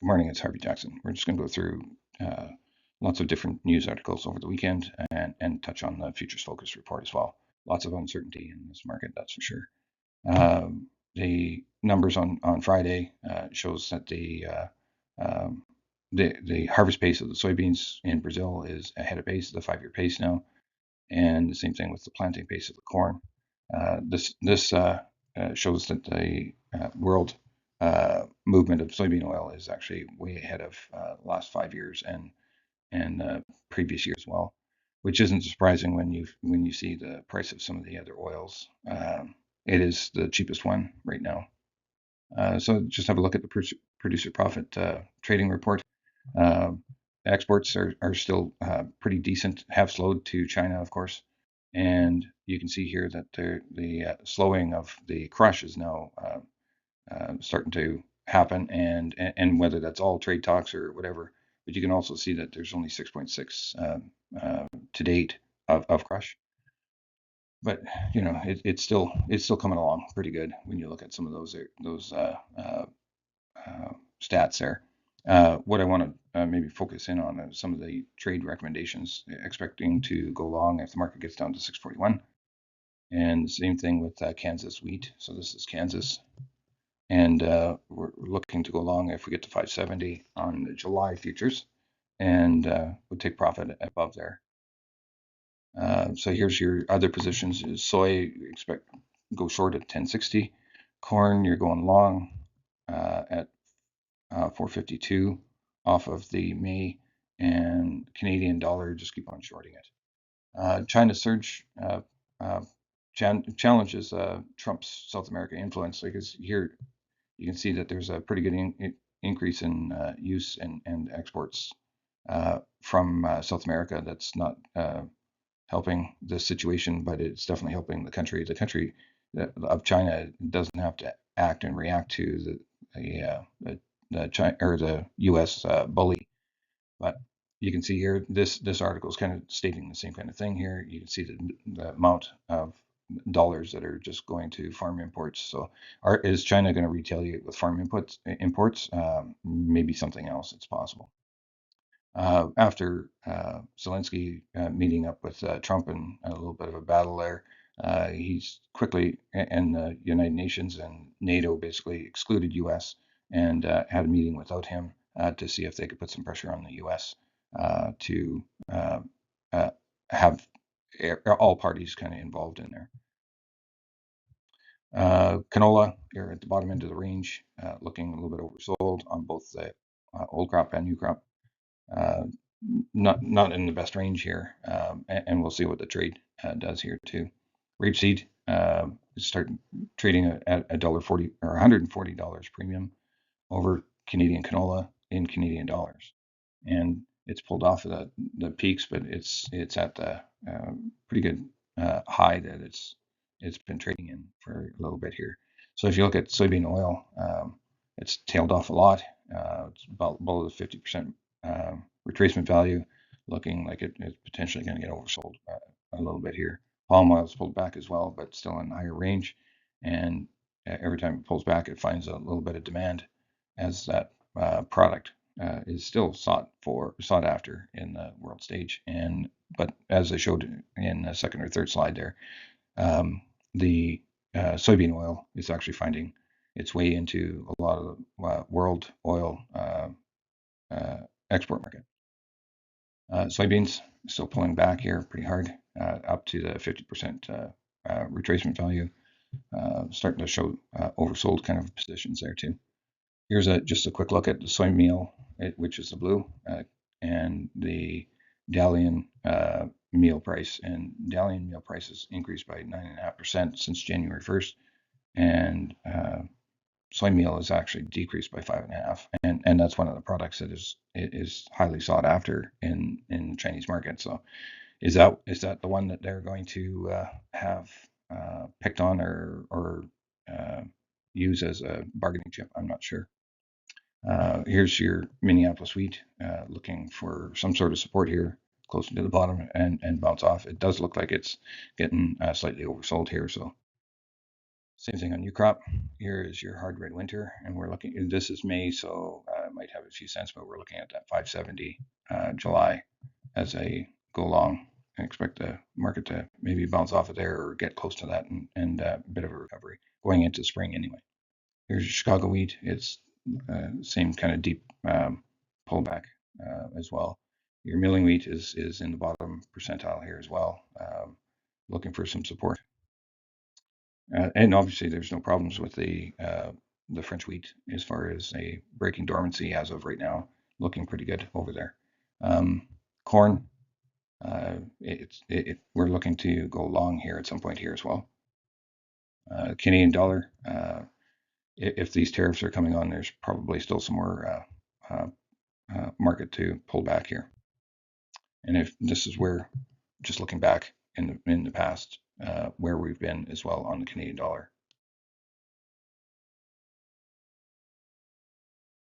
Good morning, it's Harvey Jackson. We're just going to go through lots of different news articles over the weekend and touch on the futures focus report as well. Lots of uncertainty in this market, that's for sure. The numbers on Friday shows that the harvest pace of the soybeans in Brazil is ahead of pace, the 5-year pace now, and the same thing with the planting pace of the corn. This shows that the world movement of soybean oil is actually way ahead of the last 5 years and previous years as well, which isn't surprising when you see the price of some of the other oils. It is the cheapest one right now. So just have a look at the producer profit trading report. Uh, Exports are still pretty decent, have slowed to China, of course. And you can see here that the slowing of the crush is now starting to happen, and whether that's all trade talks or whatever. But you can also see that there's only 6.6 to date of crush. But it's still coming along pretty good when you look at some of those stats there. What I want to maybe focus in on is some of the trade recommendations, expecting to go long if the market gets down to 641. And the same thing with Kansas wheat. So this is Kansas. And we're looking to go long if we get to 570 on the July futures, and we'll take profit above there. So here's your other positions. Soy, expect go short at 1060. Corn, you're going long at 452 off of the May, and Canadian dollar, just keep on shorting it. China surge uh, challenges Trump's South America influence, because here you can see that there's a pretty good increase in use and exports from South America. That's not helping the situation, but it's definitely helping the country. The country of China doesn't have to act and react to the China or the U.S. Bully. But you can see here, this article is kind of stating the same kind of thing here. You can see the amount of dollars that are just going to farm imports. So, is China going to retaliate with farm imports? Maybe something else. It's possible. After Zelensky meeting up with Trump and a little bit of a battle there, he's quickly, and the United Nations and NATO basically excluded U.S. and had a meeting without him to see if they could put some pressure on the U.S. To uh, have all parties kind of involved in there. Canola here at the bottom end of the range, looking a little bit oversold on both the old crop and new crop. Uh, not in the best range here, and we'll see what the trade does here too. Rapeseed start trading at $1.40 or $140 premium over Canadian canola in Canadian dollars, and it's pulled off of the peaks, but it's at the pretty good high that it's been trading in for a little bit here. So if you look at soybean oil, it's tailed off a lot. It's about below the 50% retracement value, looking like it's potentially going to get oversold a little bit here. Palm oil's pulled back as well, but still in a higher range. And every time it pulls back, it finds a little bit of demand as that product is still sought after in the world stage. But as I showed in the second or third slide there, the soybean oil is actually finding its way into a lot of the world oil export market. Soybeans still pulling back here pretty hard, up to the 50% retracement value, starting to show oversold kind of positions there too. Here's just a quick look at the soy meal, which is the blue, and the Dalian meal price. And Dalian meal prices increased by 9.5% since January 1st, and soy meal is actually decreased by 5.5%, and that's one of the products that is highly sought after in the Chinese market. So, is that the one that they're going to have picked on or use as a bargaining chip? I'm not sure. Here's your Minneapolis wheat, looking for some sort of support here, closer to the bottom, and bounce off. It does look like it's getting slightly oversold here. So same thing on new crop. Here is your hard red winter, and we're looking. This is May, so might have a few cents, but we're looking at that 570 July as a go long. I expect the market to maybe bounce off of there or get close to that, and a bit of a recovery going into spring anyway. Here's your Chicago wheat. It's same kind of deep pullback as well. Your milling wheat is in the bottom percentile here as well, looking for some support. And obviously, there's no problems with the French wheat as far as a breaking dormancy as of right now, looking pretty good over there. Corn, we're looking to go long here at some point here as well. Canadian dollar, if these tariffs are coming on, there's probably still some more market to pull back here. And if this is where, just looking back in the past, where we've been as well on the Canadian dollar.